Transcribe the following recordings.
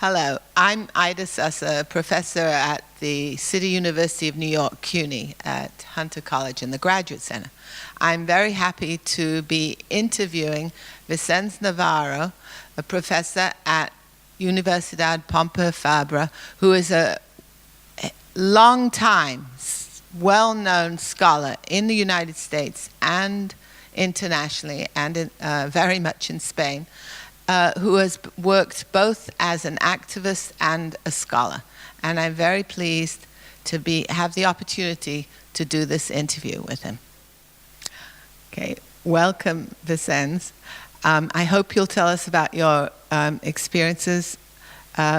Hello, I'm Ida Sussa, professor at the City University of New York, CUNY, at Hunter College in the Graduate Center. I'm very happy to be interviewing Vicente Navarro, a professor at Universitat Pompeu Fabra, who is a long-time, well-known scholar in the United States and internationally, and very much in Spain, who has worked both as an activist and a scholar. And I'm very pleased to have the opportunity to do this interview with him. Okay, welcome, Vicente. I hope you'll tell us about your experiences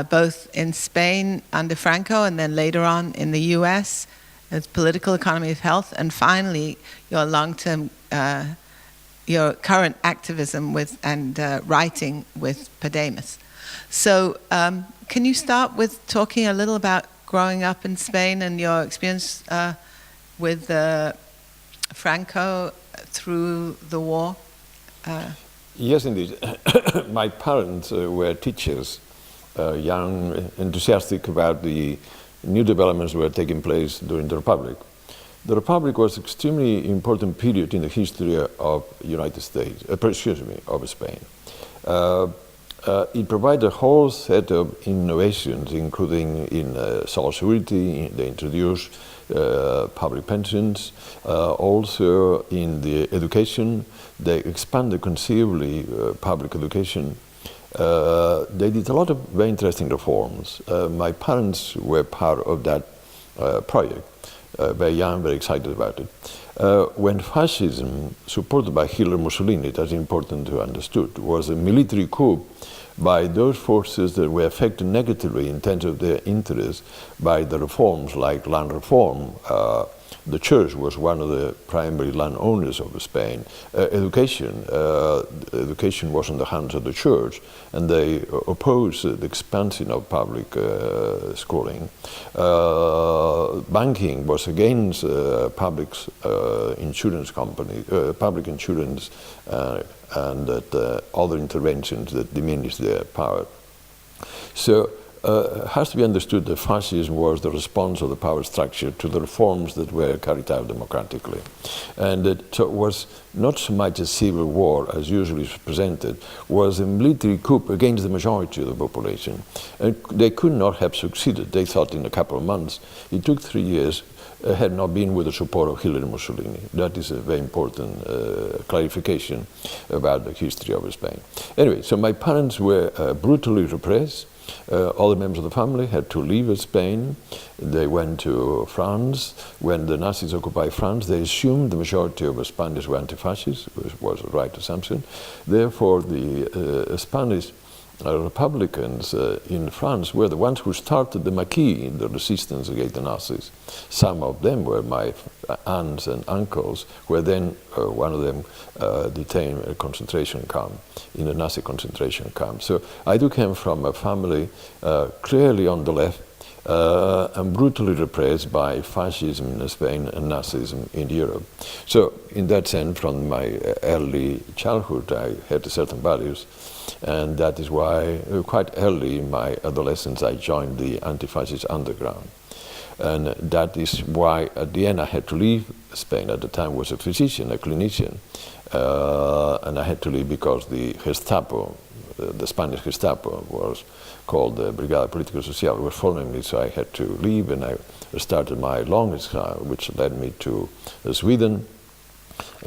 both in Spain under Franco and then later on in the US as political economy of health, and finally your long-term your current activism with and writing with Podemos. So can you start with talking a little about growing up in Spain and your experience with Franco through the war? Yes, indeed. My parents were teachers, young, enthusiastic about the new developments that were taking place during the Republic. The Republic was an extremely important period in the history of United States, of Spain. It provided a whole set of innovations, including in social security. They introduced public pensions, also in the education. They expanded considerably public education. They did a lot of very interesting reforms. My parents were part of that project. Very young, very excited about it. When fascism, supported by Hitler and Mussolini, that's important to understood, was a military coup by those forces that were affected negatively in terms of their interests by the reforms like land reform. The church was one of the primary landowners of Spain. Education was in the hands of the church, and they opposed the expansion of public schooling. Banking was against public insurance companies, public insurance, and other interventions that diminished their power. So it has to be understood that fascism was the response of the power structure to the reforms that were carried out democratically. And it was not so much a civil war as usually is presented, was a military coup against the majority of the population. And they could not have succeeded, they thought, in a couple of months. It took 3 years, had not been with the support of Hitler and Mussolini. That is a very important clarification about the history of Spain. Anyway, so my parents were brutally repressed. All the members of the family had to leave Spain. They went to France. When the Nazis occupied France, they assumed the majority of Spanish were anti-fascist, which was a right assumption. Therefore, the Spanish Republicans in France were the ones who started the Maquis in the resistance against the Nazis. Some of them were my aunts and uncles, where then one of them detained in a concentration camp, in a Nazi concentration camp. So I do come from a family clearly on the left and brutally repressed by fascism in Spain and Nazism in Europe. So in that sense, from my early childhood, I had certain values. And that is why, quite early in my adolescence, I joined the anti-fascist underground. And that is why, at the end, I had to leave Spain. At the time, I was a physician, a clinician. And I had to leave because the Gestapo, the Spanish Gestapo, was called the Brigada Político Social, was following me, so I had to leave. And I started my longest trial, which led me to Sweden,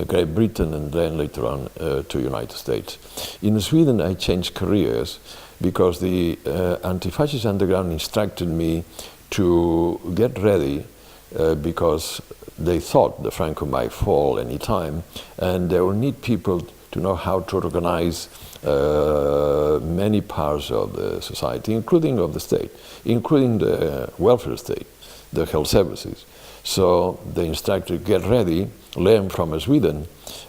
Great Britain, and then later on to United States. In Sweden, I changed careers because the anti-fascist underground instructed me to get ready because they thought the Franco might fall any time, and they will need people to know how to organize many parts of the society, including of the state, including the welfare state, the health services. So the instructor, get ready, learn from Sweden.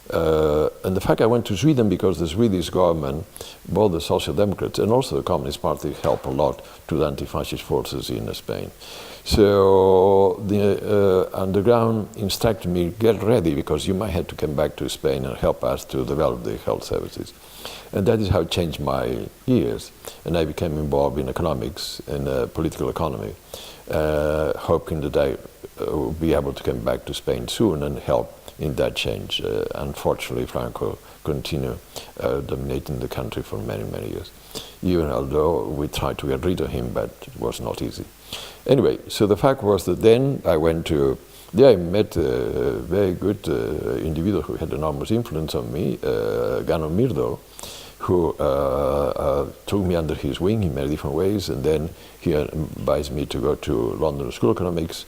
And the fact I went to Sweden because the Swedish government, both the Social Democrats and also the Communist Party, helped a lot to the anti-fascist forces in Spain. So the underground instructed me, get ready because you might have to come back to Spain and help us to develop the health services. And that is how it changed my years. And I became involved in economics, in political economy, hoping that I would be able to come back to Spain soon and help in that change. Unfortunately, Franco continued dominating the country for many, many years, even although we tried to get rid of him, but it was not easy. Anyway, so the fact was that then I went to, there I met a very good individual who had enormous influence on me, Gano Mirdo, who took me under his wing in many different ways, and then he advised me to go to London School of Economics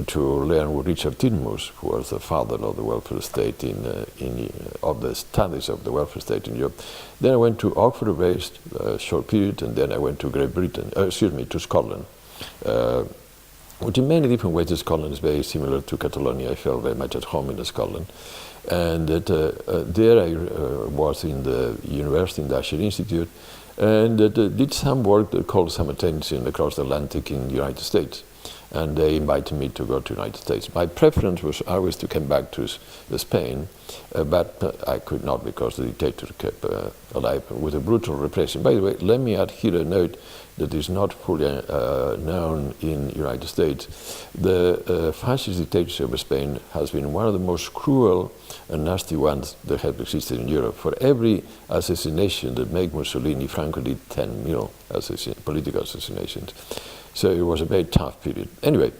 to learn with Richard Titmuss, who was the father of the welfare state of the studies of the welfare state in Europe. Then I went to Oxford based a short period, and then I went to Great Britain, to Scotland. Which in many different ways Scotland is very similar to Catalonia. I felt very much at home in Scotland. And there I was in the University Industrial Institute, and did some work that called some attention across the Atlantic in the United States. And they invited me to go to the United States. My preference was always to come back to Spain, but I could not because the dictator kept alive with a brutal repression. By the way, let me add here a note that is not fully known in the United States. The fascist dictatorship of Spain has been one of the most cruel and nasty ones that have existed in Europe. For every assassination that made Mussolini, Franco did 10 mil political assassinations. So it was a very tough period. Anyway,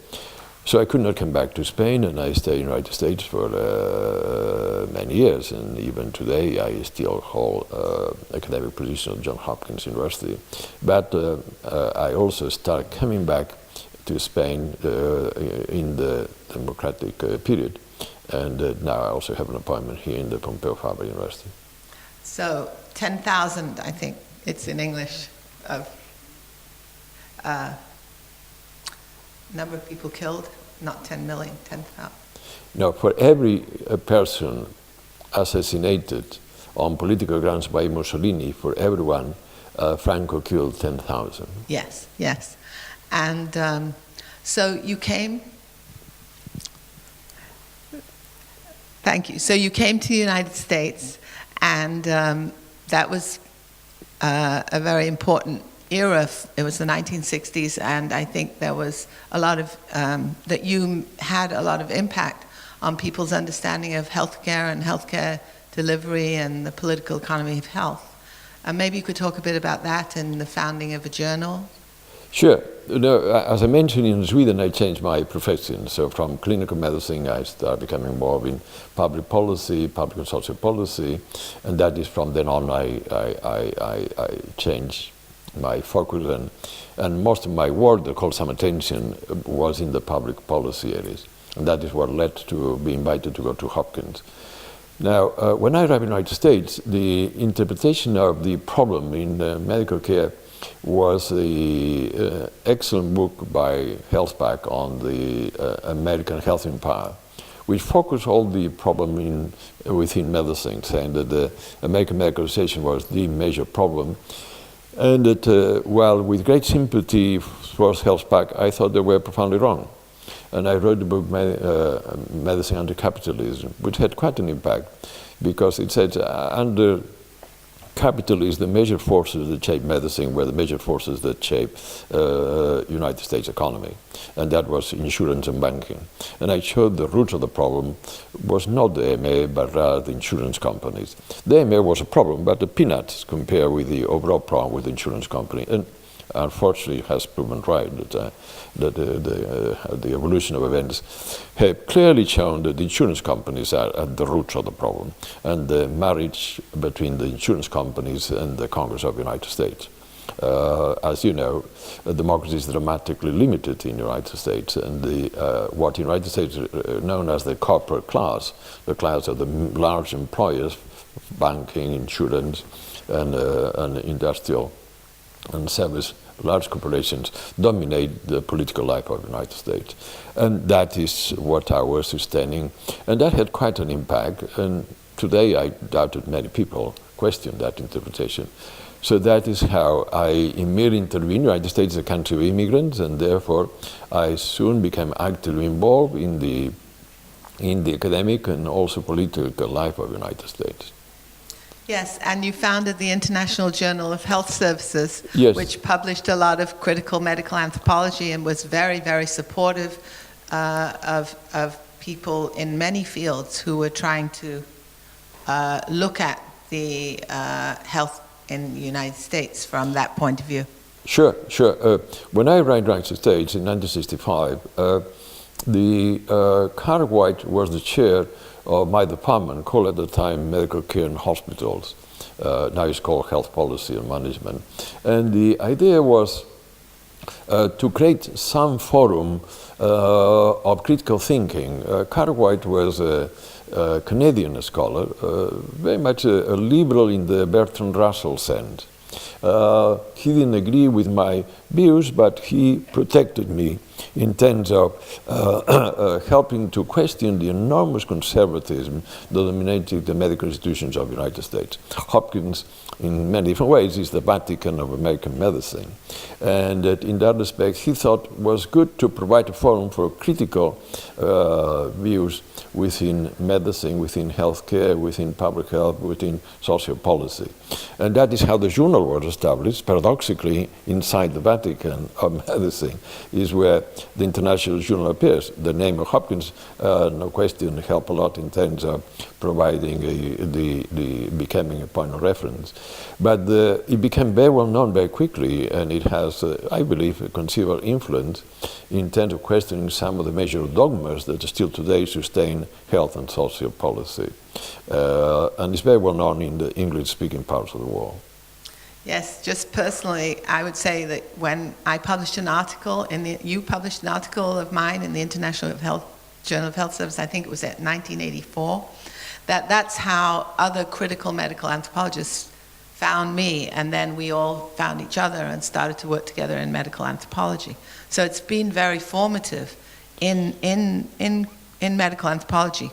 so I could not come back to Spain, and I stayed in the United States for many years, and even today I still hold academic position at Johns Hopkins University. But I also started coming back to Spain in the democratic period, and now I also have an appointment here in the Pompeu Fabra University. So 10,000, I think it's in English, of number of people killed, not 10 million, 10,000. No, for every person assassinated on political grounds by Mussolini, for everyone, Franco killed 10,000. Yes, yes. And so you came, thank you. So you came to the United States, and that was a very important era. It was the 1960s, and I think there was a lot of, that you had a lot of impact on people's understanding of healthcare and healthcare delivery and the political economy of health. And maybe you could talk a bit about that and the founding of a journal. Sure. No, as I mentioned, in Sweden I changed my profession. So from clinical medicine I started becoming involved in public policy, public and social policy, and that is from then on I changed my focus, and most of my work that called some attention was in the public policy areas. And that is what led to be invited to go to Hopkins. Now, when I arrived in the United States, the interpretation of the problem in medical care was the excellent book by Helsback on the American Health Empire, which focused all the problem within medicine, saying that the American medical association was the major problem. And that, while with great sympathy towards Helsback, I thought they were profoundly wrong. And I wrote the book Medicine Under Capitalism, which had quite an impact, because it said under capitalism, the major forces that shape medicine were the major forces that shape United States economy, and that was insurance and banking. And I showed the root of the problem was not the AMA, but rather the insurance companies. The AMA was a problem, but the peanuts compared with the overall problem with the insurance company. And unfortunately, it has proven right that the evolution of events have clearly shown that the insurance companies are at the root of the problem, and the marriage between the insurance companies and the Congress of the United States. As you know, democracy is dramatically limited in the United States, and what in the United States is known as the corporate class, the class of the large employers, banking, insurance, and industrial and service, large corporations dominate the political life of the United States. And that is what I was sustaining. And that had quite an impact. And today I doubt that many people question that interpretation. So that is how I immediately intervened. The United States is a country of immigrants, and therefore I soon became actively involved in the academic and also political life of the United States. Yes, and you founded the International Journal of Health Services, Yes. which published a lot of critical medical anthropology and was very, very supportive of people in many fields who were trying to look at the health in the United States from that point of view. Sure. When I arrived in the United States in 1965, Cartwright was the chair of my department, called at the time Medical Care and Hospitals. Now it's called Health Policy and Management. And the idea was to create some forum of critical thinking. Cartwright was a Canadian scholar, very much a liberal in the Bertrand Russell sense. He didn't agree with my views, but he protected me in terms of helping to question the enormous conservatism that dominated the medical institutions of the United States. Hopkins, in many different ways, is the Vatican of American medicine. And in that respect, he thought was good to provide a forum for critical views within medicine, within healthcare, within public health, within social policy. And that is how the journal was established. Paradoxically, inside the Vatican of medicine is where the International Journal appears. The name of Hopkins, no question, helped a lot in terms of providing becoming a point of reference. But it became very well known very quickly, and it has, I believe, a considerable influence in terms of questioning some of the major dogmas that still today sustain health and social policy. And it's very well known in the English-speaking parts of the world. Yes, just personally, I would say that when I published an article, you published an article of mine in the International Journal of Health Services, I think it was at 1984, that's how other critical medical anthropologists found me, and then we all found each other and started to work together in medical anthropology. So it's been very formative in medical anthropology.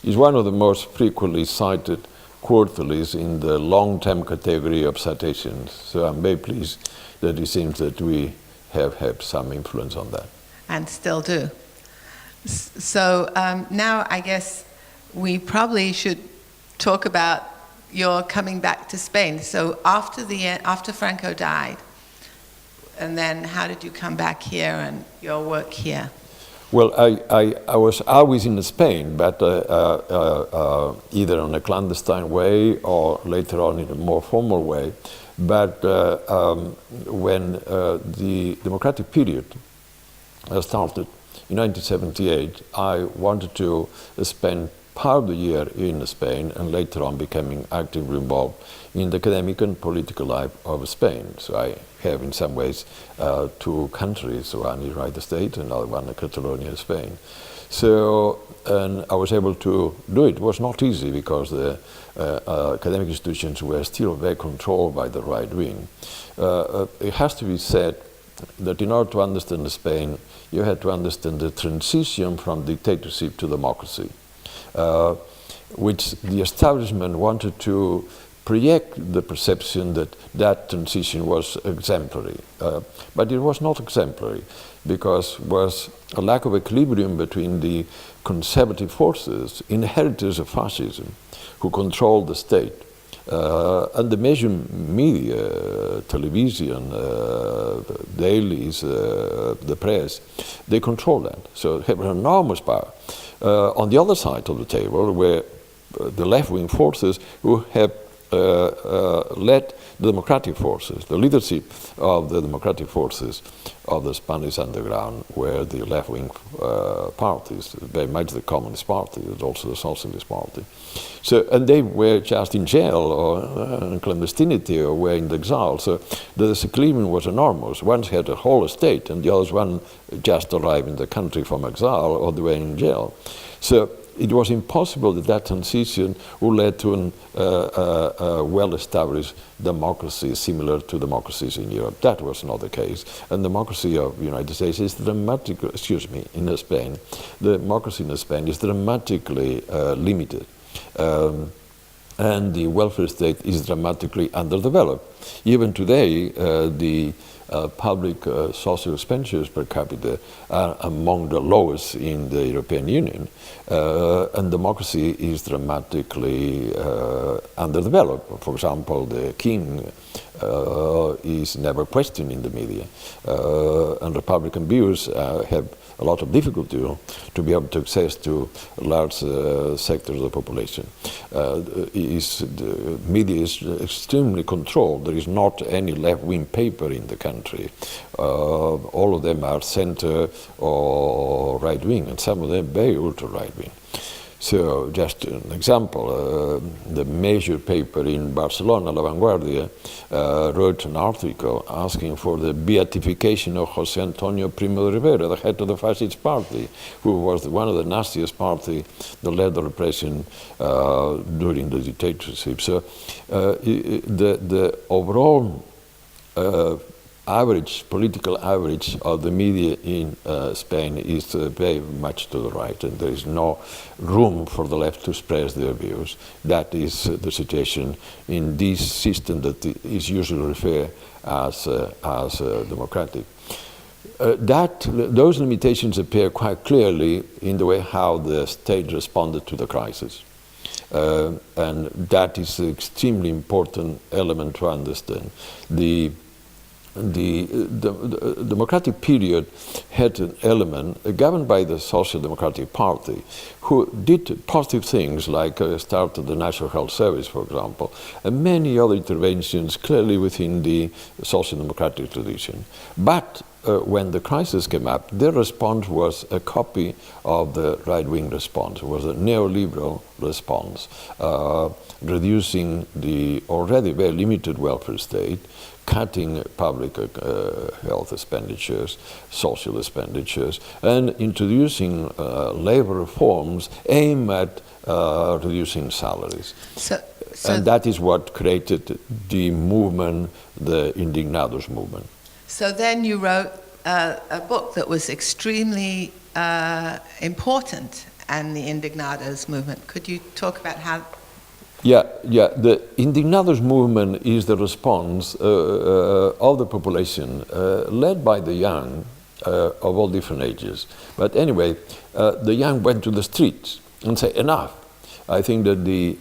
It's one of the most frequently cited quarterlies in the long-term category of citations. So I'm very pleased that it seems that we have had some influence on that. And still do. So now I guess we probably should talk about your coming back to Spain. So after Franco died, and then how did you come back here and your work here? Well, I was always in Spain, but either on a clandestine way or later on in a more formal way. But when the democratic period started in 1978, I wanted to spend part of the year in Spain and later on becoming actively involved in the academic and political life of Spain. So I have in some ways two countries, one in the United States and another one in Catalonia, Spain. So, and I was able to do it. It was not easy because the academic institutions were still very controlled by the right wing. It has to be said that in order to understand Spain, you had to understand the transition from dictatorship to democracy, which the establishment wanted to project the perception that that transition was exemplary. But it was not exemplary because it was a lack of equilibrium between the conservative forces, inheritors of fascism, who controlled the state, and the major media, television, dailies, the press, they control that. So they have an enormous power. On the other side of the table were the left-wing forces who have led the democratic forces. The leadership of the democratic forces of the Spanish underground were the left-wing parties, very much the Communist Party, but also the Socialist Party. So, and they were just in jail or in clandestinity or were in exile. So the disequilibrium was enormous. One had a whole estate and the other one just arrived in the country from exile or they were in jail. So it was impossible that that transition would lead to a well-established democracy similar to democracies in Europe. That was not the case. And the democracy of the United States is dramatically, in Spain, the democracy in Spain is dramatically limited. and the welfare state is dramatically underdeveloped. Even today, the public social expenditures per capita are among the lowest in the European Union, and democracy is dramatically underdeveloped. For example, the king is never questioned in the media, and Republican views have a lot of difficulty to be able to access to large sectors of the population. The media is extremely controlled. There is not any left-wing paper in the country. All of them are center or right-wing, and some of them very ultra-right-wing. So, just an example, the major paper in Barcelona, La Vanguardia, wrote an article asking for the beatification of José Antonio Primo de Rivera, the head of the fascist party, who was one of the nastiest party that led the repression during the dictatorship. So, the overall political average of the media in Spain is very much to the right, and there is no room for the left to express their views. That is the situation in this system that is usually referred as democratic. Those limitations appear quite clearly in the way how the state responded to the crisis. And that is an extremely important element to understand. The democratic period had an element governed by the Social Democratic Party, who did positive things like started the National Health Service, for example, and many other interventions clearly within the Social Democratic tradition. But when the crisis came up, their response was a copy of the right-wing response. It was a neoliberal response, reducing the already very limited welfare state, cutting public health expenditures, social expenditures, and introducing labor reforms aimed at reducing salaries. And that is what created the movement, the Indignados movement. So then you wrote a book that was extremely important in the Indignados movement. Could you talk about how? Yeah. The Indignados movement is the response of the population, led by the young of all different ages. But anyway, the young went to the streets and said, enough. I think that the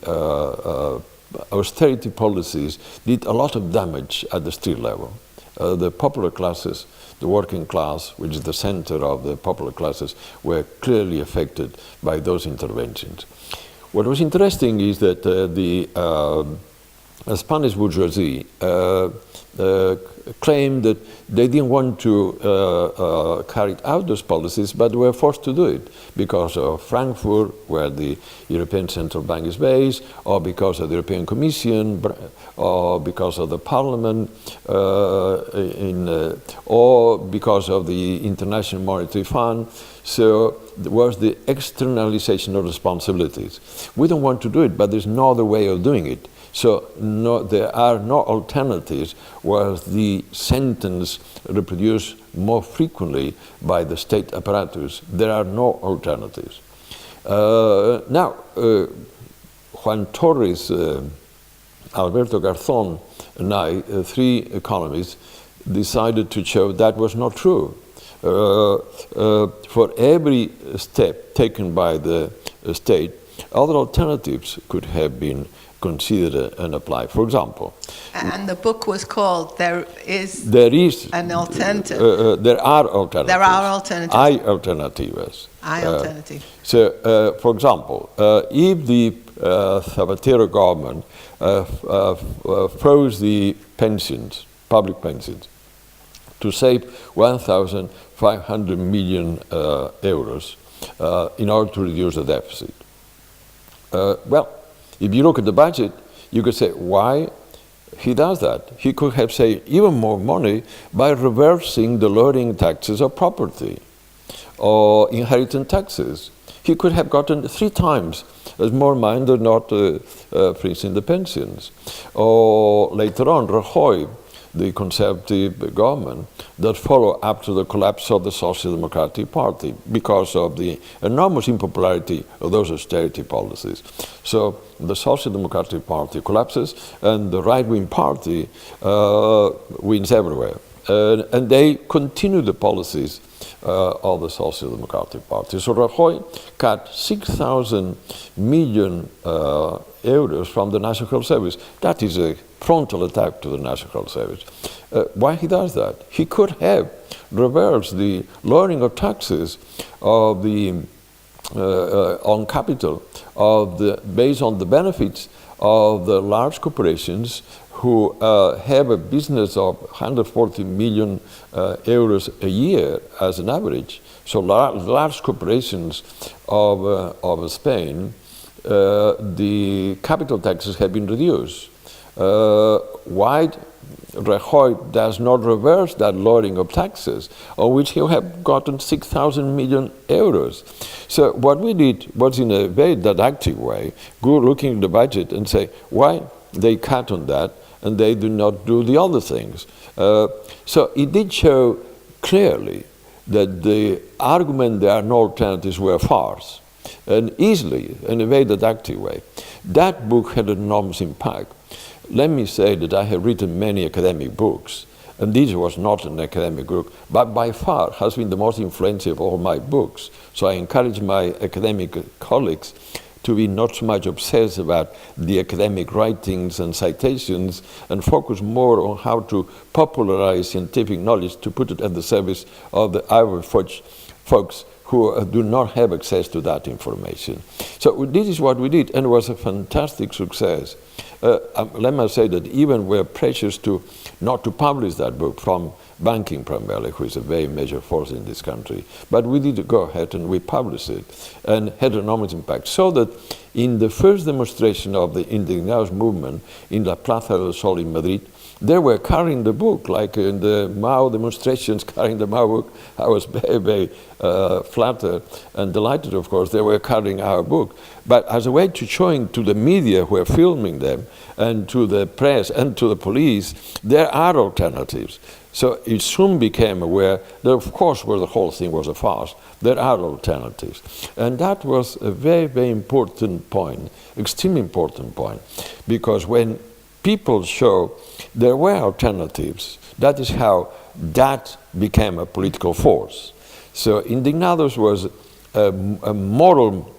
austerity policies did a lot of damage at the street level. The popular classes, the working class, which is the center of the popular classes, were clearly affected by those interventions. What was interesting is that the Spanish bourgeoisie claimed that they didn't want to carry out those policies, but were forced to do it because of Frankfurt, where the European Central Bank is based, or because of the European Commission, or because of the Parliament, or because of the International Monetary Fund. So there was the externalization of responsibilities. We don't want to do it, but there's no other way of doing it. So there are no alternatives, whereas the sentence reproduced more frequently by the state apparatus. There are no alternatives. Now, Juan Torres, Alberto Garzón, and I, three economists, decided to show that was not true. For every step taken by the state, other alternatives could have been considered and applied. For example, and the book was called "There is an Alternative." There are alternatives. There are alternatives. Hay alternativas. Hay alternative. So, for example, if the Zapatero government froze the pensions, public pensions, to save 1,500 million euros in order to reduce the deficit. Well, if you look at the budget, you could say, why he does that? He could have saved even more money by reversing the lowering taxes of property or inheritance taxes. He could have gotten 3 times as more money than not freezing the pensions. Or later on, Rajoy, the conservative government that followed after the collapse of the Social Democratic Party because of the enormous impopularity of those austerity policies. So the Social Democratic Party collapses and the right-wing party wins everywhere. And they continue the policies of the Social Democratic Party. So Rajoy cut 6,000 million euros from the National Health Service. That is a frontal attack to the National Health Service. Why he does that? He could have reversed the lowering of taxes of the on capital based on the benefits of the large corporations who have a business of 140 million euros a year as an average. So large corporations of Spain, the capital taxes have been reduced. Why Rajoy does not reverse that lowering of taxes, on which he have gotten 6,000 million euros. So what we did was, in a very didactic way, go looking at the budget and say, why they cut on that and they do not do the other things. So it did show clearly that the argument there are no alternatives were farce, and easily, in a very didactic way. That book had an enormous impact. Let me say that I have written many academic books, and this was not an academic book, but by far has been the most influential of all my books. So I encourage my academic colleagues to be not so much obsessed about the academic writings and citations and focus more on how to popularize scientific knowledge to put it at the service of the average folks who do not have access to that information. So this is what we did, and it was a fantastic success. Let me say that even we're precious to not to publish that book from banking primarily, who is a very major force in this country. But we did go ahead and we published it and had an enormous impact. So that in the first demonstration of the Indignados movement in La Plaza del Sol in Madrid, they were carrying the book, like in the Mao demonstrations, carrying the Mao book. I was very, very flattered and delighted, of course, they were carrying our book. But as a way to showing to the media who are filming them, and to the press and to the police, there are alternatives. So it soon became aware that, of course, where the whole thing was a farce, there are alternatives. And that was a very, very important point, extremely important point, because when people show there were alternatives, that is how that became a political force. So Indignados was a moral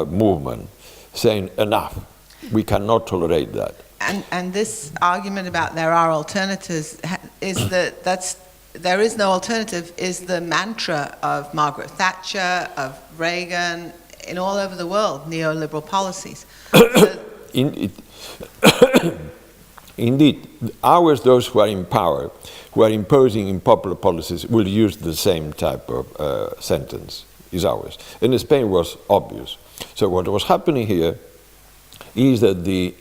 movement saying enough, we cannot tolerate that. And this argument about there are alternatives is there is no alternative is the mantra of Margaret Thatcher, of Reagan, in all over the world, neoliberal policies. Indeed, ours, those who are in power, who are imposing unpopular policies, will use the same type of sentence, is ours. And in Spain was obvious. So what was happening here is that the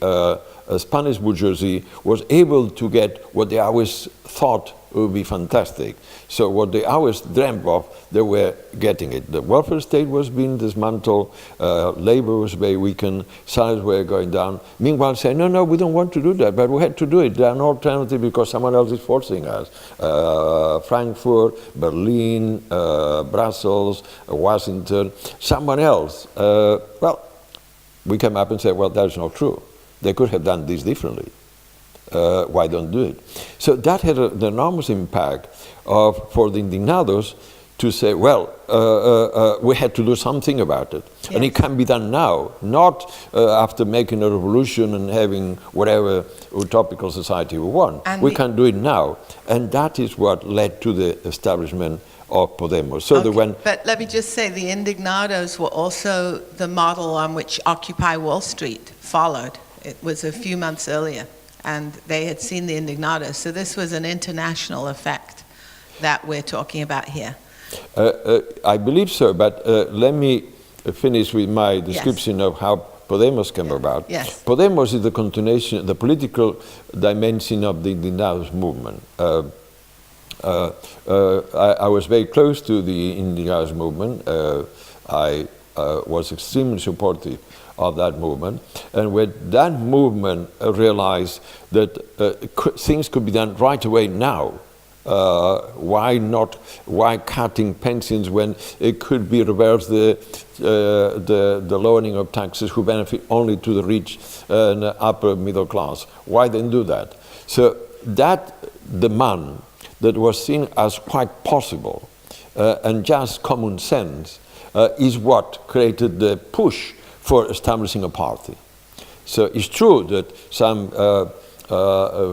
Spanish bourgeoisie was able to get what they always thought would be fantastic. So what they always dreamt of, they were getting it. The welfare state was being dismantled, labor was very weakened, salaries were going down. Meanwhile, saying, no, we don't want to do that, but we had to do it. There are no alternatives because someone else is forcing us. Frankfurt, Berlin, Brussels, Washington, someone else. Well, we came up and said, well, that's not true. They could have done this differently. Why don't do it? So that had an enormous impact for the Indignados to say, well, we had to do something about it. Yes. And it can be done now, not after making a revolution and having whatever utopical society we want. And we can do it now. And that is what led to the establishment of Podemos. So okay. But let me just say, the Indignados were also the model on which Occupy Wall Street followed. It was a few months earlier, and they had seen the Indignados. So this was an international effect that we're talking about here. I believe so, but let me finish with my description of how Podemos came about. Yes. Podemos is the continuation, the political dimension of the Indignados movement. I was very close to the Indignados movement. I was extremely supportive of that movement. And when that movement realized that things could be done right away now, why cutting pensions when it could be reversed, the lowering of taxes who benefit only to the rich and upper middle class? Why then do that? So that demand that was seen as quite possible and just common sense is what created the push for establishing a party. So it's true that some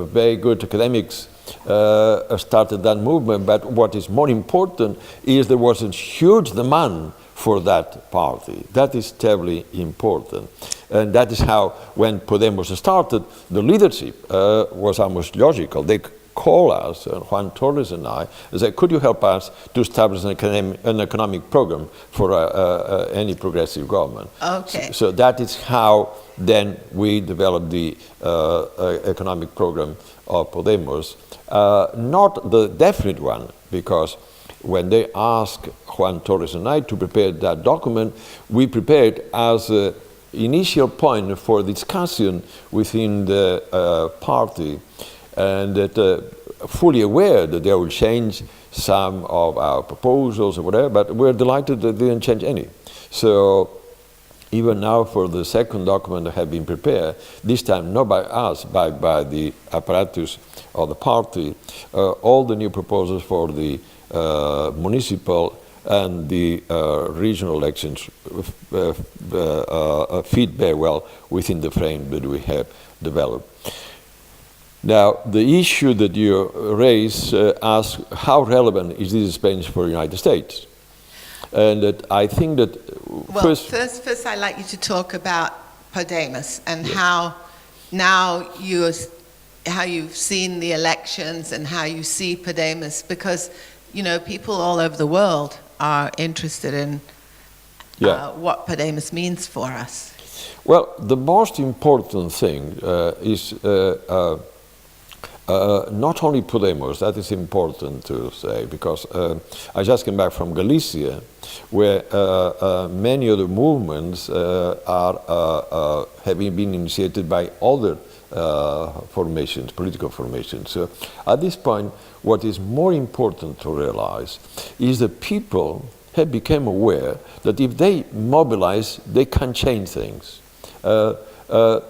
very good academics started that movement, but what is more important is there was a huge demand for that party. That is terribly important. And that is how, when Podemos started, the leadership was almost logical. They call us, Juan Torres and I, and say, could you help us to establish an economic program for any progressive government? Okay. So that is how then we developed the economic program of Podemos. Not the definite one, because when they asked Juan Torres and I to prepare that document, we prepared as an initial point for discussion within the party, and that fully aware that they will change some of our proposals or whatever, but we're delighted that they didn't change any. So even now for the second document that have been prepared, this time not by us, but by the apparatus of the party, all the new proposals for the municipal and the regional elections fit very well within the frame that we have developed. Now, the issue that you raise asks how relevant is this Spanish for the United States? And that I think that first I'd like you to talk about Podemos and how now how you've seen the elections and how you see Podemos, because people all over the world are interested in what Podemos means for us. Well, the most important thing is not only Podemos, that is important to say, because I just came back from Galicia, where many of the movements are having been initiated by other formations, political formations. So at this point, what is more important to realize is that people have become aware that if they mobilize, they can change things. That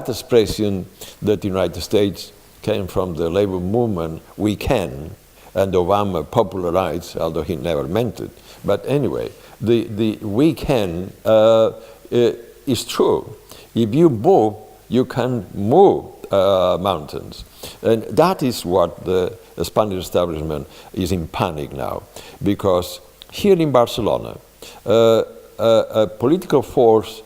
expression that the United States came from the labor movement, we can, and Obama popularized, although he never meant it. But anyway, the we can is true. If you move, you can move mountains. And that is what the Spanish establishment is in panic now. Because here in Barcelona, a political force,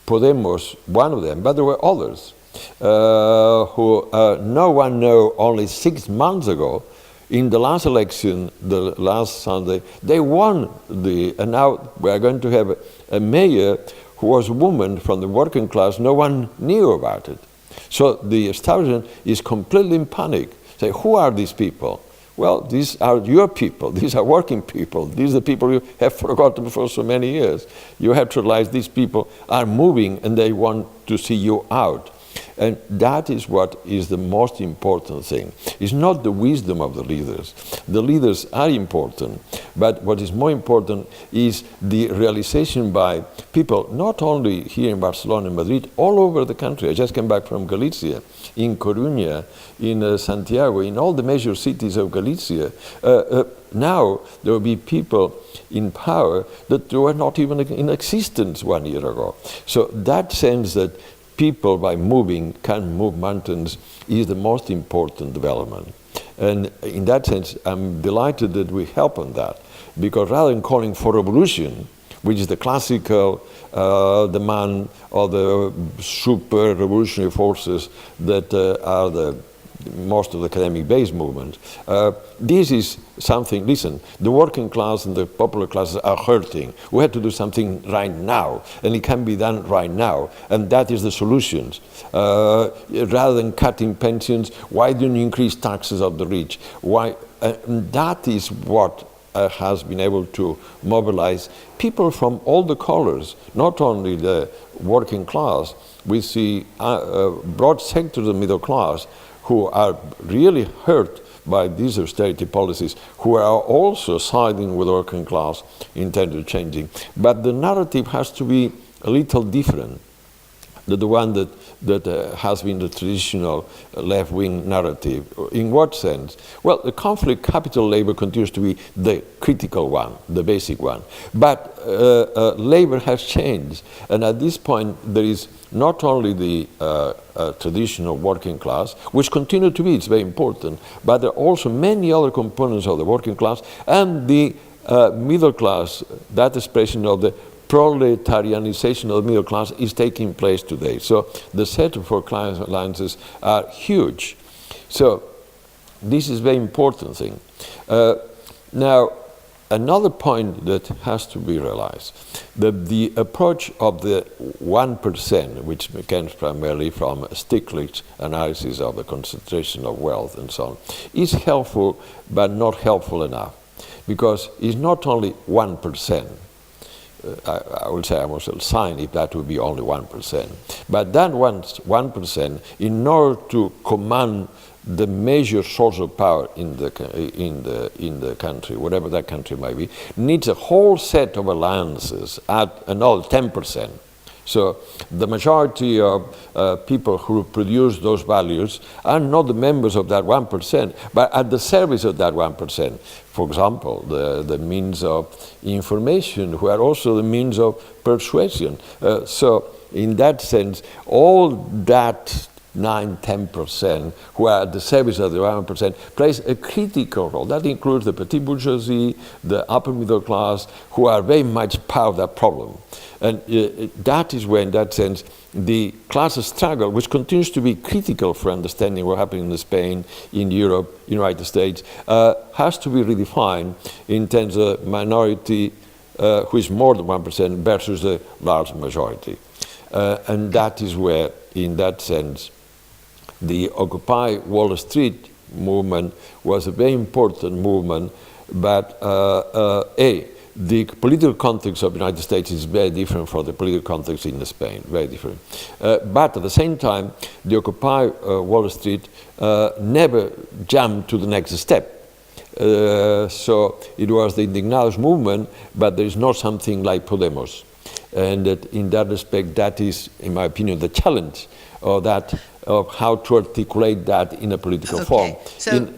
Podemos, one of them, but there were others, who no one knew only 6 months ago, in the last election, the last Sunday, they won and now we are going to have a mayor who was a woman from the working class. No one knew about it. So the establishment is completely in panic. Say, who are these people? Well, these are your people. These are working people. These are the people you have forgotten for so many years. You have to realize these people are moving and they want to see you out. And that is what is the most important thing. It's not the wisdom of the leaders. The leaders are important, but what is more important is the realization by people, not only here in Barcelona and Madrid, all over the country. I just came back from Galicia, in Coruña, in Santiago, in all the major cities of Galicia. Now there will be people in power that were not even in existence 1 year ago. So that sense that people, by moving, can move mountains is the most important development. And in that sense, I'm delighted that we help on that, because rather than calling for revolution, which is the classical demand of the super revolutionary forces that are the most of the academic-based movements. This is something, listen, the working class and the popular classes are hurting. We have to do something right now, and it can be done right now, and that is the solutions. Rather than cutting pensions, why don't you increase taxes of the rich? Why? That is what has been able to mobilize people from all the colors, not only the working class. We see broad sectors of the middle class who are really hurt by these austerity policies, who are also siding with the working class in terms of changing. But the narrative has to be a little different than the one that has been the traditional left-wing narrative. In what sense? Well, the conflict capital-labor continues to be the critical one, the basic one. But labor has changed, and at this point there is not only the traditional working class, which continue to be, it's very important, but there are also many other components of the working class and the middle class. That expression of the proletarianization of the middle class is taking place today. So the setup for class alliances are huge. So this is a very important thing. Now, another point that has to be realized, the approach of the 1%, which comes primarily from Stiglitz's analysis of the concentration of wealth and so on, is helpful, but not helpful enough, because it's not only 1%. I would say I must sign if that would be only 1%. But that 1%, in order to command the major source of power in the country, whatever that country might be, needs a whole set of alliances at another 10%. So the majority of people who produce those values are not the members of that 1%, but at the service of that 1%. For example, the means of information, who are also the means of persuasion. So in that sense, all that 9–10% who are at the service of the 1% plays a critical role. That includes the petit bourgeoisie, the upper middle class, who are very much part of that problem. And that is where, in that sense, the class struggle, which continues to be critical for understanding what happened in Spain, in Europe, United States, has to be redefined in terms of minority, who is more than 1%, versus the large majority. And that is where, in that sense, the Occupy Wall Street movement was a very important movement, but the political context of the United States is very different from the political context in Spain, very different. But at the same time, the Occupy Wall Street never jumped to the next step. So it was the Indignados movement, but there is not something like Podemos. And that in that respect, that is, in my opinion, the challenge of that, of how to articulate that in a political form. So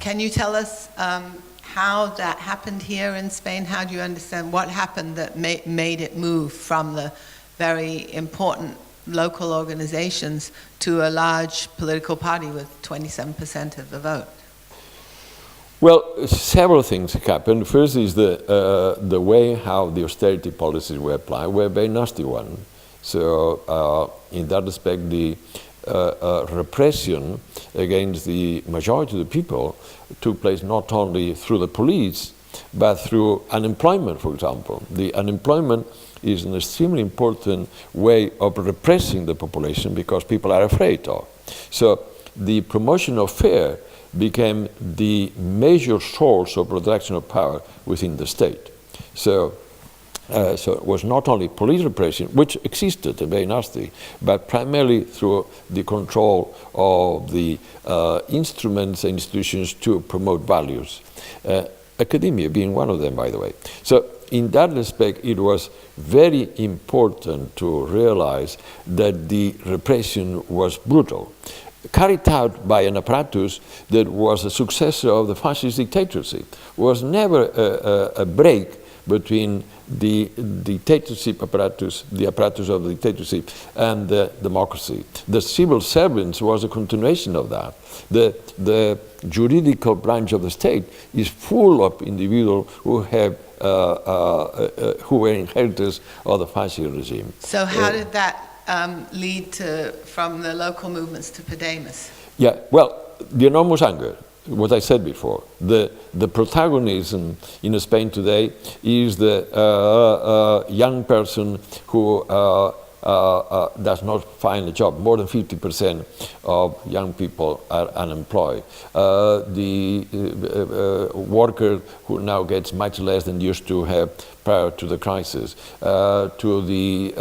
can you tell us how that happened here in Spain? How do you understand what happened that made it move from the very important local organizations to a large political party with 27% of the vote? Well, several things happened. First is the way how the austerity policies were applied were a very nasty one. So in that respect, the repression against the majority of the people took place not only through the police, but through unemployment, for example. The unemployment is an extremely important way of repressing the population because people are afraid of. So the promotion of fear became the major source of production of power within the state. So it was not only police repression, which existed and very nasty, but primarily through the control of the instruments and institutions to promote values. Academia being one of them, by the way. So in that respect, it was very important to realize that the repression was brutal, carried out by an apparatus that was a successor of the fascist dictatorship. Was never a break between the dictatorship apparatus, the apparatus of the dictatorship, and the democracy. The civil servants was a continuation of that. The juridical branch of the state is full of individuals who have who were inheritors of the fascist regime. So how did that lead to, from the local movements to Podemos? Yeah, well, the enormous anger, what I said before. The protagonism in Spain today is the young person who does not find a job. More than 50% of young people are unemployed. The worker who now gets much less than used to have prior to the crisis, to the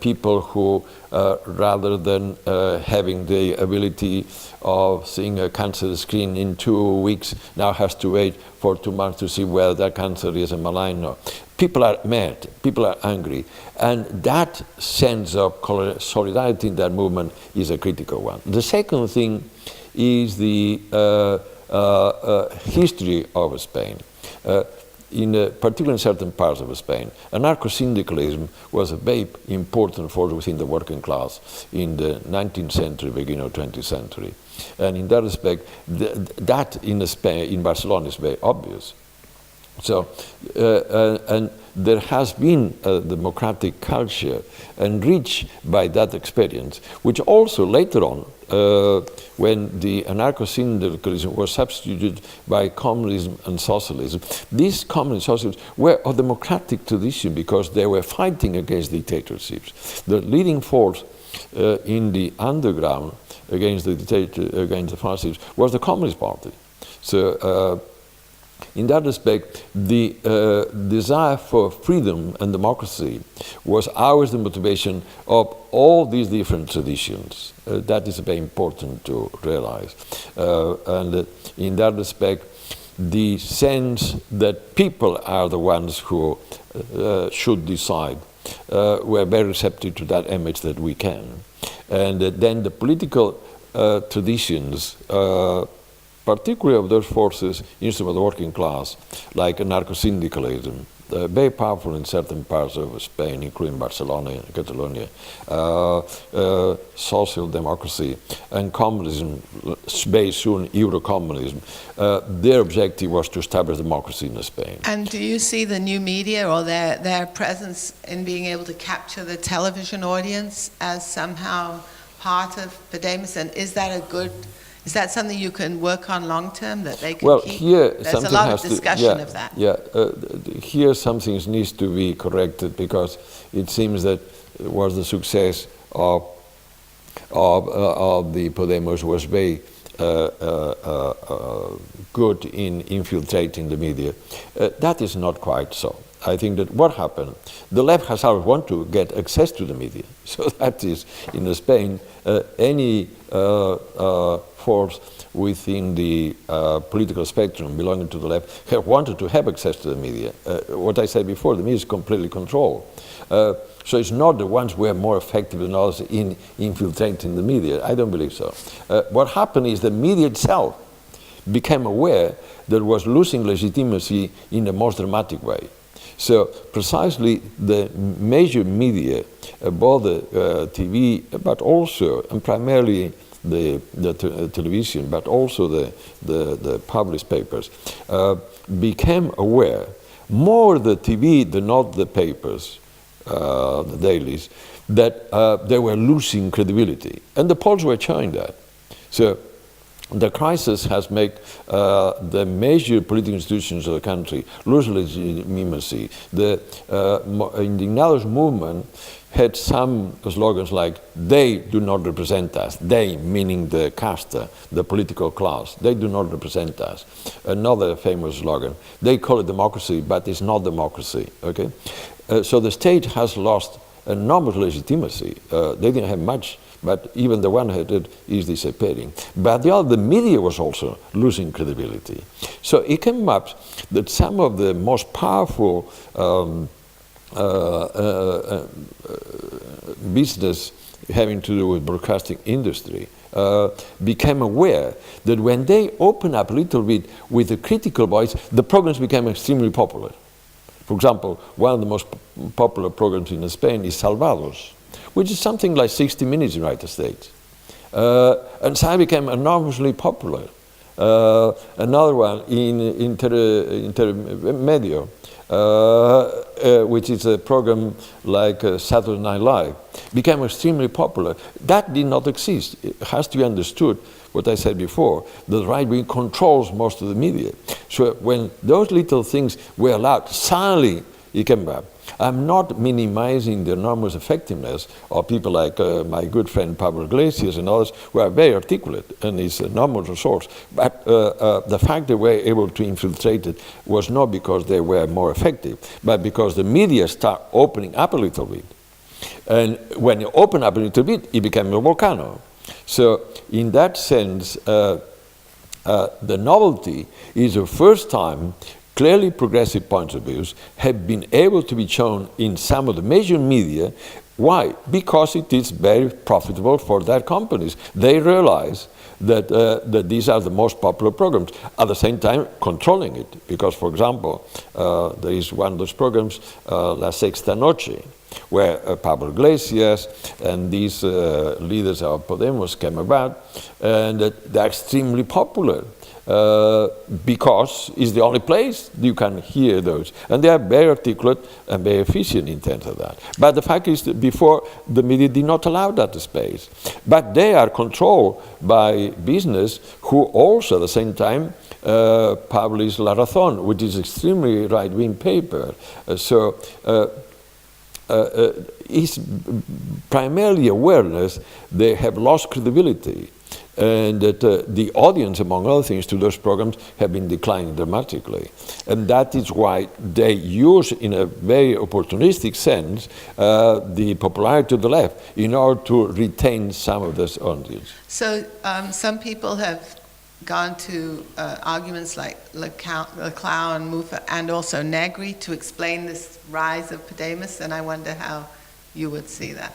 people who, rather than having the ability of seeing a cancer screen in 2 weeks, now has to wait for 2 months to see whether that cancer is a malign or not. People are mad, people are angry, and that sense of solidarity in that movement is a critical one. The second thing is the history of Spain. Particularly in certain parts of Spain, anarcho-syndicalism was a very important force within the working class in the 19th century, beginning of 20th century. And in that respect, that in Spain, in Barcelona, is very obvious. So, and there has been a democratic culture enriched by that experience, which also later on, when the anarcho-syndicalism was substituted by communism and socialism, these communist socialists were of democratic tradition because they were fighting against dictatorships. The leading force in the underground against the fascists was the Communist Party. So, in that respect, the desire for freedom and democracy was always the motivation of all these different traditions. That is very important to realize. And in that respect, the sense that people are the ones who should decide were very receptive to that image that we can. And then the political traditions, particularly of those forces instead of the working class, like anarcho-syndicalism, very powerful in certain parts of Spain, including Barcelona and Catalonia, social democracy, and communism, very soon Euro-communism. Their objective was to establish democracy in Spain. And do you see the new media or their presence in being able to capture the television audience as somehow part of Podemos? And is that something you can work on long term, that they can keep? Here there's a lot of discussion of that. Yeah, here something needs to be corrected because it seems that it was the success of the Podemos was very good in infiltrating the media. That is not quite so. I think that what happened, the left has always wanted to get access to the media. So that is, in Spain, any force within the political spectrum belonging to the left have wanted to have access to the media. What I said before, the media is completely controlled. So it's not the ones who are more effective than others in infiltrating the media. I don't believe so. What happened is the media itself became aware that it was losing legitimacy in the most dramatic way. So precisely the major media, both the TV, but also, and primarily the television, but also the published papers, became aware, more the TV than not the papers, the dailies, that they were losing credibility. And the polls were showing that. So the crisis has made the major political institutions of the country lose legitimacy. The Indignados movement had some slogans like, they do not represent us. They, meaning the casta, the political class, they do not represent us. Another famous slogan, they call it democracy, but it's not democracy, okay? So the state has lost enormous legitimacy. They didn't have much, but even the one headed is disappearing. But the media was also losing credibility. So it came up that some of the most powerful business having to do with broadcasting industry became aware that when they open up a little bit with a critical voice, the programs became extremely popular. For example, one of the most popular programs in Spain is Salvados, which is something like 60 minutes in the United States. And so it became enormously popular. Another one in Intermedio, which is a program like Saturday Night Live, became extremely popular. That did not exist. It has to be understood, what I said before, that the right wing controls most of the media. So when those little things were allowed, suddenly it came back. I'm not minimizing the enormous effectiveness of people like my good friend Pablo Iglesias and others, who are very articulate and is an enormous resource. But the fact they were able to infiltrate it was not because they were more effective, but because the media start opening up a little bit. And when you open up a little bit, it became a volcano. So in that sense, the novelty is the first time clearly progressive points of views have been able to be shown in some of the major media. Why? Because it is very profitable for their companies. They realize that, that these are the most popular programs, at the same time controlling it. Because, for example, there is one of those programs, La Sexta Noche, where Pablo Iglesias and these leaders of Podemos came about, and they're extremely popular. Because it's the only place you can hear those. And they are very articulate and very efficient in terms of that. But the fact is that before, the media did not allow that space. But they are controlled by business, who also at the same time publish La Razón, which is extremely right-wing paper. So it's primarily awareness. They have lost credibility. And that the audience, among other things, to those programs have been declining dramatically. And that is why they use, in a very opportunistic sense, the popularity of the left in order to retain some of this audience. So some people have gone to arguments like Leclau and Mufa and also Negri to explain this rise of Podemos, and I wonder how you would see that.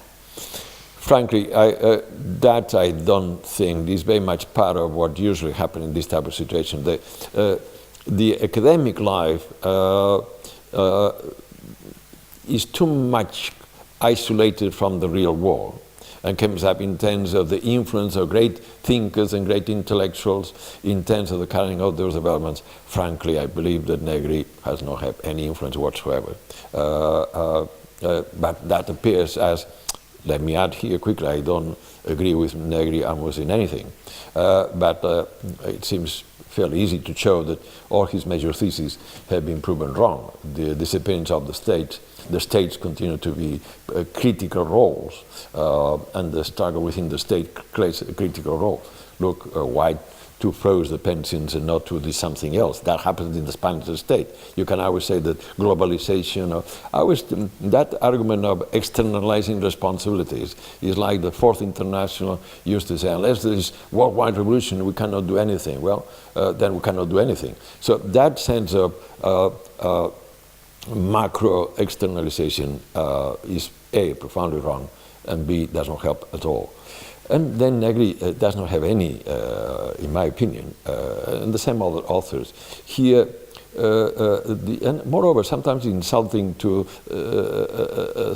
Frankly, that I don't think is very much part of what usually happens in this type of situation. The academic life is too much isolated from the real world, and comes up in terms of the influence of great thinkers and great intellectuals, in terms of the carrying out those developments. Frankly, I believe that Negri has not had any influence whatsoever. But that appears as, let me add here quickly, I don't agree with Negri almost in anything, but it seems fairly easy to show that all his major theses have been proven wrong. The disappearance of the states continue to be critical roles, and the struggle within the state plays a critical role. Look, why to froze the pensions and not to do something else? That happens in the Spanish state. You can always say that globalization, that argument of externalizing responsibilities is like the Fourth International used to say, unless there is worldwide revolution, we cannot do anything. Well, then we cannot do anything. So that sense of macro externalization is A, profoundly wrong, and B, does not help at all. And then Negri does not have any, in my opinion, and the same other authors. Here, and moreover, sometimes insulting to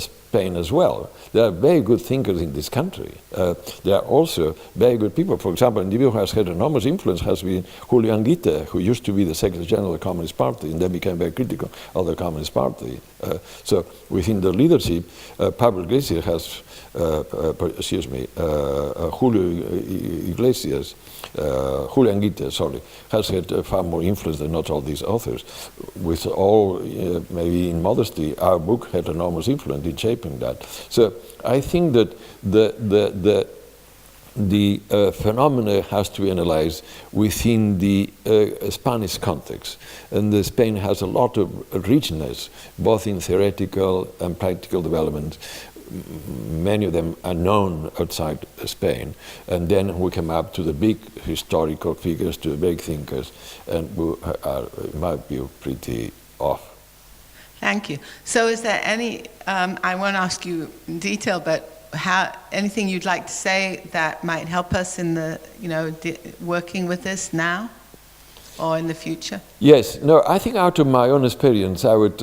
Spain as well. There are very good thinkers in this country. There are also very good people. For example, an individual who has had enormous influence has been Julio Anguita, who used to be the Secretary General of the Communist Party and then became very critical of the Communist Party. So within the leadership, Pablo Iglesias has, Julio Iglesias, Julio Anguita, sorry, has had far more influence than not all these authors. With all, maybe in modesty, our book had enormous influence in shaping that. So I think that the phenomena has to be analyzed within the Spanish context. And Spain has a lot of richness, both in theoretical and practical development. Many of them are known outside Spain. And then we come up to the big historical figures, to the big thinkers, and we are, in my view, pretty off. Thank you. So is there any, I won't ask you in detail, but anything you'd like to say that might help us in the, working with this now or in the future? Yes. No, I think out of my own experience, I would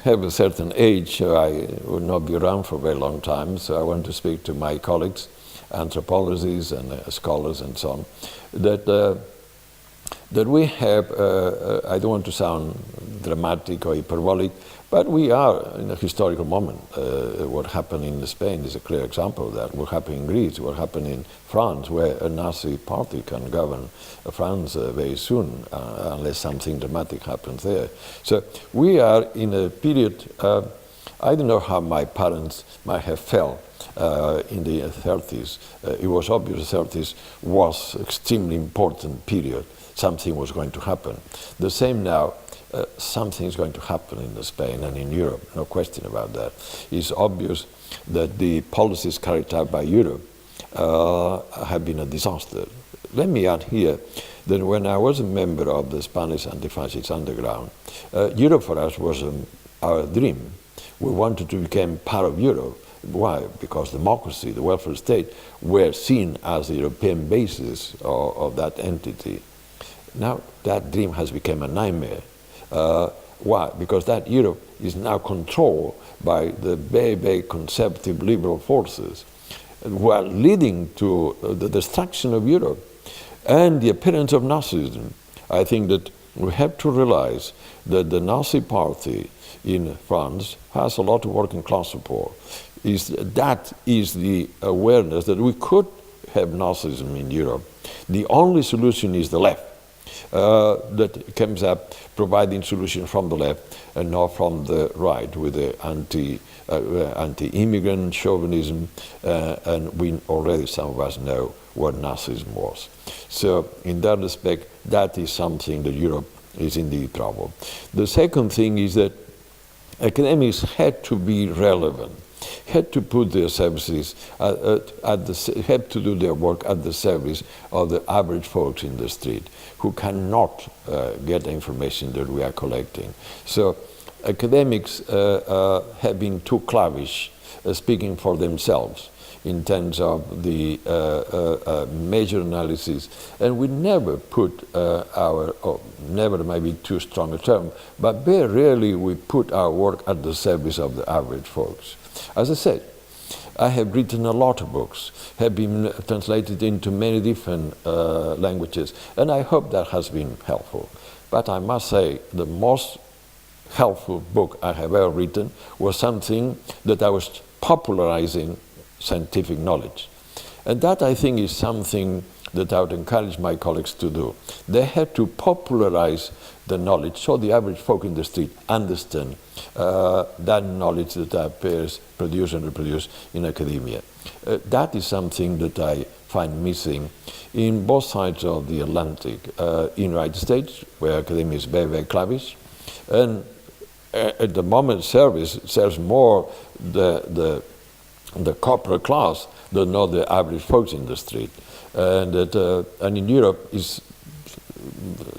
have a certain age, so I would not be around for a very long time, so I want to speak to my colleagues, anthropologists and scholars and so on, that we have, I don't want to sound dramatic or hyperbolic, but we are in a historical moment. What happened in Spain is a clear example of that. What happened in Greece, what happened in France, where a Nazi party can govern France very soon, unless something dramatic happens there. So we are in a period I don't know how my parents might have felt in the 30s. It was obvious the 30s was extremely important period. Something was going to happen. The same now, something is going to happen in Spain and in Europe, no question about that. It's obvious that the policies carried out by Europe have been a disaster. Let me add here that when I was a member of the Spanish anti-fascist underground, Europe for us was our dream. We wanted to become part of Europe. Why? Because democracy, the welfare state, were seen as the European basis of that entity. Now that dream has become a nightmare. Why? Because that Europe is now controlled by the very, very conservative liberal forces who are leading to the destruction of Europe and the appearance of Nazism. I think that we have to realize that the Nazi party in France has a lot of working class support. That is the awareness that we could have Nazism in Europe. The only solution is the left. That comes up providing solutions from the left and not from the right with the anti-immigrant chauvinism, and we already, some of us know what Nazism was. So in that respect, that is something that Europe is indeed trouble. The second thing is that academics had to be relevant, had to put their services, had to do their work at the service of the average folks in the street who cannot get the information that we are collecting. So academics have been too clavish, speaking for themselves in terms of the major analysis, and we never put never may be too strong a term, but very rarely we put our work at the service of the average folks. As I said, I have written a lot of books, have been translated into many different languages, and I hope that has been helpful. But I must say the most helpful book I have ever written was something that I was popularizing scientific knowledge. And that, I think, is something that I would encourage my colleagues to do. They have to popularize the knowledge so the average folk in the street understand that knowledge that appears produced and reproduced in academia. That is something that I find missing in both sides of the Atlantic. In the United States, where academia is very, very clavish, and at the moment serves more the corporate class than not the average folks in the street. And in Europe is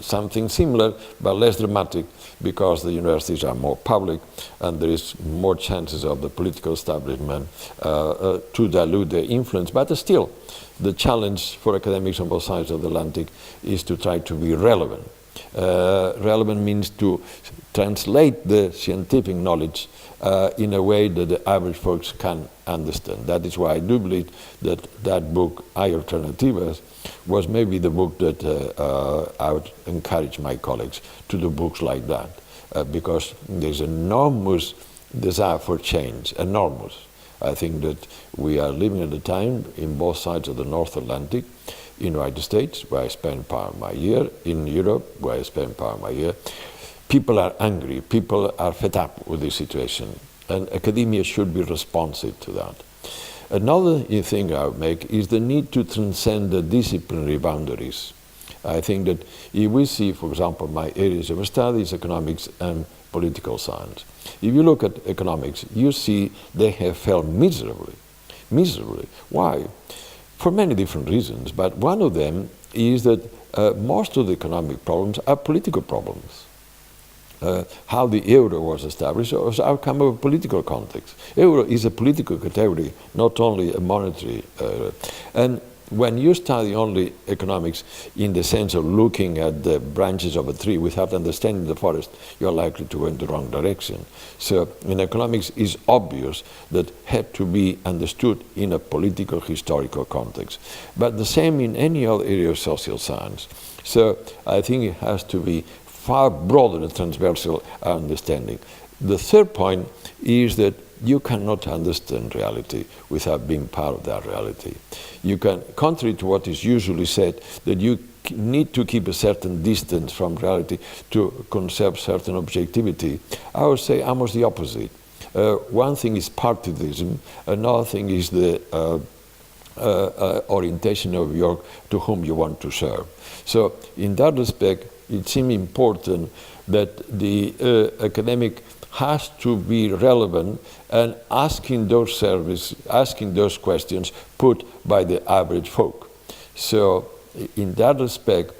something similar but less dramatic because the universities are more public and there is more chances of the political establishment to dilute their influence. But still, the challenge for academics on both sides of the Atlantic is to try to be relevant. Relevant means to translate the scientific knowledge in a way that the average folks can understand. That is why I do believe that book, Hay Alternativas, was maybe the book that I would encourage my colleagues to do books like that, because there's enormous desire for change, enormous. I think that we are living at a time in both sides of the North Atlantic, in the United States, where I spend part of my year, in Europe, where I spend part of my year. People are angry, people are fed up with this situation, and academia should be responsive to that. Another thing I would make is the need to transcend the disciplinary boundaries. I think that if we see, for example, my areas of studies, economics and political science. If you look at economics, you see they have failed miserably. Miserably. Why? For many different reasons, but one of them is that most of the economic problems are political problems. How the euro was established was outcome of a political context. Euro is a political category, not only a monetary. And when you study only economics in the sense of looking at the branches of a tree without understanding the forest, you're likely to go in the wrong direction. So in economics, it's obvious that had to be understood in a political, historical context. But the same in any other area of social science. So I think it has to be far broader and transversal understanding. The third point is that you cannot understand reality without being part of that reality. You can, contrary to what is usually said, that you need to keep a certain distance from reality to conserve certain objectivity. I would say almost the opposite. One thing is partisanism, another thing is the orientation of to whom you want to serve. So in that respect, it seems important that the academic has to be relevant and asking those questions put by the average folk. So in that respect,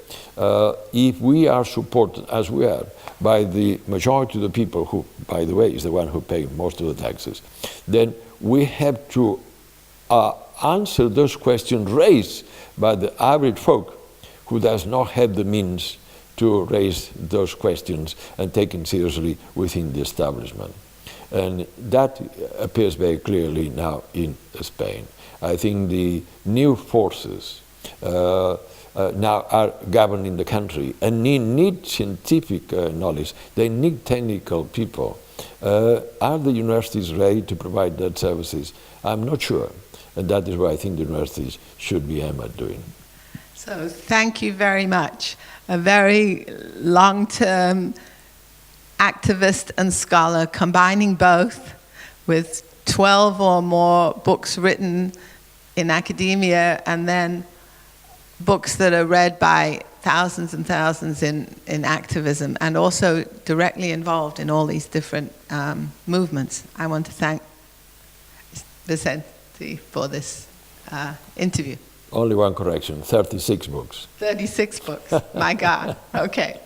if we are supported, as we are, by the majority of the people who, by the way, is the one who pay most of the taxes, then we have to answer those questions raised by the average folk who does not have the means to raise those questions and taken seriously within the establishment. And that appears very clearly now in Spain. I think the new forces now are governing the country and need scientific knowledge. They need technical people. Are the universities ready to provide that services? I'm not sure. And that is what I think the universities should be aimed at doing. So thank you very much. A very long-term activist and scholar, combining both with 12 or more books written in academia and then books that are read by thousands and thousands in activism, and also directly involved in all these different movements. I want to thank Vicente for this interview. Only one correction, 36 books. 36 books, my God, okay.